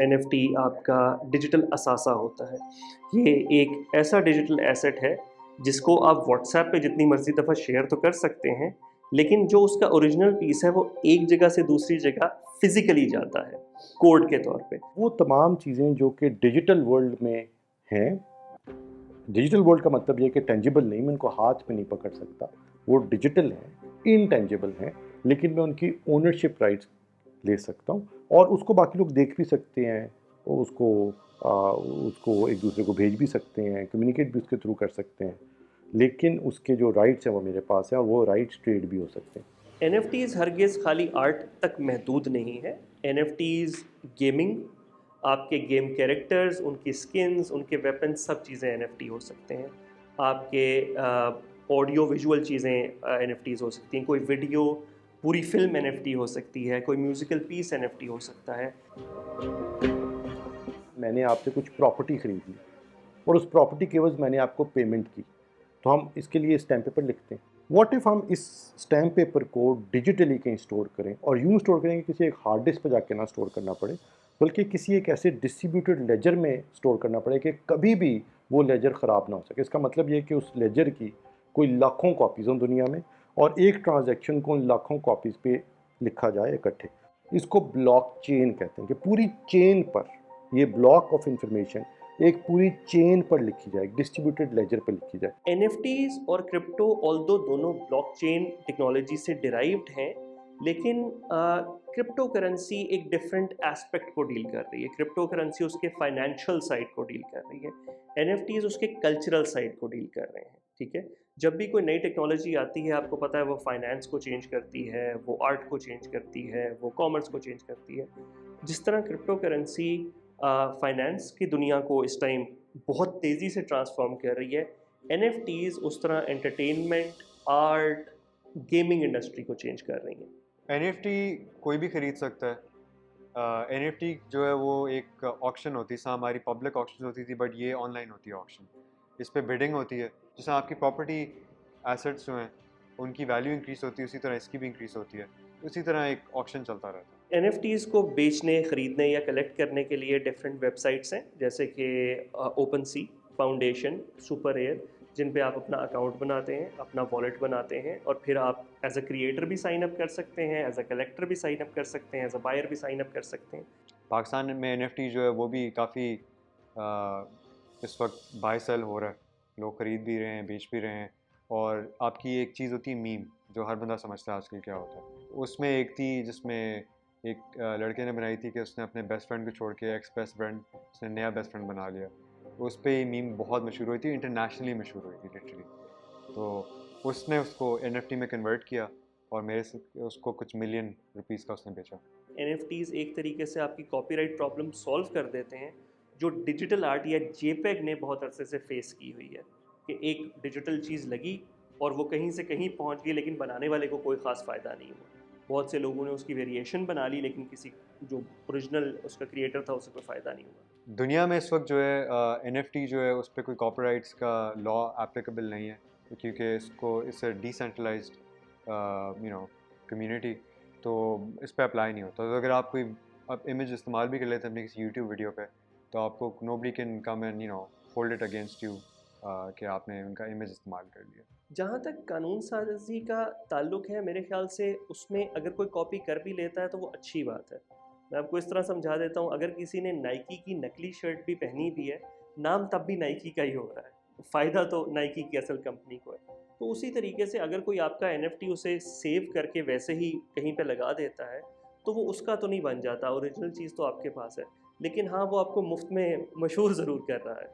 NFT आपका digital असासा होता है। ये एक ऐसा डिजिटल एसेट है जिसको आप व्हाट्सएप पे जितनी मर्ज़ी दफ़ा शेयर तो कर सकते हैं, लेकिन जो उसका ओरिजिनल पीस है वो एक जगह से दूसरी जगह फ़िज़िकली जाता है, कोड के तौर पे। वो तमाम चीज़ें जो कि डिजिटल वर्ल्ड में हैं, डिजिटल वर्ल्ड का मतलब ये है कि टेंजिबल नहीं, मैं उनको हाथ में नहीं पकड़ सकता, वो डिजिटल हैं, इनटेंजिबल हैं, लेकिन मैं उनकी ओनरशिप राइट्स ले सकता हूँ और उसको बाकी लोग देख भी सकते हैं, उसको उसको एक दूसरे को भेज भी सकते हैं, कम्युनिकेट भी उसके थ्रू कर सकते हैं, लेकिन उसके जो राइट्स हैं वो मेरे पास हैं और वो राइट्स ट्रेड भी हो सकते हैं। एनएफटीज़ हरगिज़ खाली आर्ट तक महदूद नहीं है। एनएफटीज़ गेमिंग, आपके गेम कैरेक्टर्स, उनकी स्किन्स, उनके वेपन्स, सब चीज़ें एनएफटी हो सकते हैं। आपके ऑडियो विजुअल चीज़ें एनएफटीज़ हो सकती हैं। कोई वीडियो, पूरी फिल्म एनएफटी हो सकती है। कोई म्यूज़िकल पीस एनएफटी हो सकता है। मैंने आपसे कुछ प्रॉपर्टी खरीद ली और उस प्रॉपर्टी के एवज़ मैंने आपको पेमेंट की, तो हम इसके लिए स्टैम्प पेपर लिखते हैं। व्हाट इफ़ हम इस स्टैम्प पेपर को डिजिटली कहीं स्टोर करें और यूँ स्टोर करें कि किसी एक हार्ड डिस्क पे जाके ना स्टोर करना पड़े, बल्कि किसी एक ऐसे डिस्ट्रीब्यूटेड लेजर में स्टोर करना पड़े कि कभी भी वो लेजर ख़राब ना हो सके। इसका मतलब ये है कि उस लेजर की कोई लाखों कॉपीज़ हों दुनिया में और एक ट्रांज़ैक्शन को उन लाखों कॉपीज़ पे लिखा जाए इकट्ठे। इसको ब्लॉकचेन कहते हैं कि पूरी चेन पर ये ब्लॉक ऑफ इंफॉर्मेशन एक पूरी चेन पर लिखी जाए, डिस्ट्रीब्यूटेड लेजर पर लिखी जाए। एनएफटीज़ और क्रिप्टो ऑल्दो दोनों ब्लॉकचेन टेक्नोलॉजी से डिराइव्ड हैं, लेकिन क्रिप्टो करेंसी एक डिफरेंट एस्पेक्ट को डील कर रही है। क्रिप्टो करेंसी उसके फाइनेंशियल साइड को डील कर रही है। एनएफटीज़ उसके कल्चरल साइड को डील कर रहे हैं। ठीक है, जब भी कोई नई टेक्नोलॉजी आती है, आपको पता है वो फाइनेंस को चेंज करती है, वो आर्ट को चेंज करती है, वो कॉमर्स को चेंज करती है। जिस तरह क्रिप्टो करेंसी फाइनेंस की दुनिया को इस टाइम बहुत तेज़ी से ट्रांसफॉर्म कर रही है, एनएफटीज़ उस तरह एंटरटेनमेंट, आर्ट, गेमिंग इंडस्ट्री को चेंज कर रही हैं। एनएफटी कोई भी खरीद सकता है। एनएफटी जो है वो एक ऑक्शन होती है, जैसे हमारी पब्लिक ऑक्शन होती थी, बट ये ऑनलाइन होती है ऑक्शन। इस पे बिडिंग होती है, जैसे आपकी प्रॉपर्टी एसेट्स जो हैं उनकी वैल्यू इंक्रीज होती है, उसी तरह इसकी भी इंक्रीज होती है। उसी तरह एक ऑक्शन चलता रहता है। एनएफटीज़ को बेचने, खरीदने या कलेक्ट करने के लिए डिफरेंट वेबसाइट्स हैं, जैसे कि ओपन सी, फाउंडेशन, सुपर एयर, जिन पे आप अपना अकाउंट बनाते हैं, अपना वॉलेट बनाते हैं और फिर आप एज अ क्रिएटर भी साइन अप कर सकते हैं, एज अ कलेक्टर भी साइन अप कर सकते हैं, एज अ बायर भी साइन अप कर सकते हैं। पाकिस्तान में एनएफटी जो है वो भी काफ़ी इस वक्त बाय सेल हो रहा है, लोग खरीद भी रहे हैं, बेच भी रहे हैं। और आपकी एक चीज़ होती है मीम, जो हर बंदा समझता है आजकल क्या होता है। उसमें एक थी जिसमें एक लड़के ने बनाई थी कि उसने अपने बेस्ट फ्रेंड को छोड़ के एक्स बेस्ट फ्रेंड, उसने नया बेस्ट फ्रेंड बना लिया। उस पर मीम बहुत मशहूर हुई थी, इंटरनेशनली मशहूर हुई थी लिटरली। तो उसने उसको एनएफटी में कन्वर्ट किया और मेरे से उसको कुछ मिलियन रुपीज़ का उसने बेचा। एनएफटीज़ एक तरीके से आपकी कॉपीराइट प्रॉब्लम सॉल्व कर देते हैं, जो डिजिटल आर्ट या जेपेग ने बहुत अरसे से फेस की हुई है, कि एक डिजिटल चीज़ लगी और वो कहीं से कहीं पहुंच गई, लेकिन बनाने वाले को कोई ख़ास फ़ायदा नहीं हुआ। बहुत से लोगों ने उसकी वेरिएशन बना ली, लेकिन किसी जो ओरिजिनल उसका क्रिएटर था उसे कोई फ़ायदा नहीं हुआ। दुनिया में इस वक्त जो है एनएफटी जो है उस पर कोई कॉपीराइट्स का लॉ एप्लीकेबल नहीं है, क्योंकि इससे डिसेंट्रलाइज्ड कम्युनिटी, तो इस पर अप्लाई नहीं होता। तो अगर आप कोई इमेज इस्तेमाल भी कर लेते हैं अपनी किसी यूट्यूब वीडियो पे, तो आपको nobody can come and hold it against you कि आपने उनका इमेज इस्तेमाल कर लिया। जहाँ तक कानून साजी का ताल्लुक है, मेरे ख्याल से उसमें अगर कोई कॉपी कर भी लेता है तो वो अच्छी बात है। मैं आपको इस तरह समझा देता हूँ, अगर किसी ने नाइकी की नकली शर्ट भी पहनी भी है, नाम तब भी नाइकी का ही हो रहा है, फ़ायदा तो नाइकी की असल कंपनी को है। तो उसी तरीके से अगर कोई आपका एनएफटी उसे सेव करके वैसे ही कहीं पे लगा देता है, तो वो उसका तो नहीं बन जाता, ओरिजिनल चीज़ तो आपके पास है। लेकिन हाँ, वो आपको मुफ्त में मशहूर ज़रूर कर रहा है।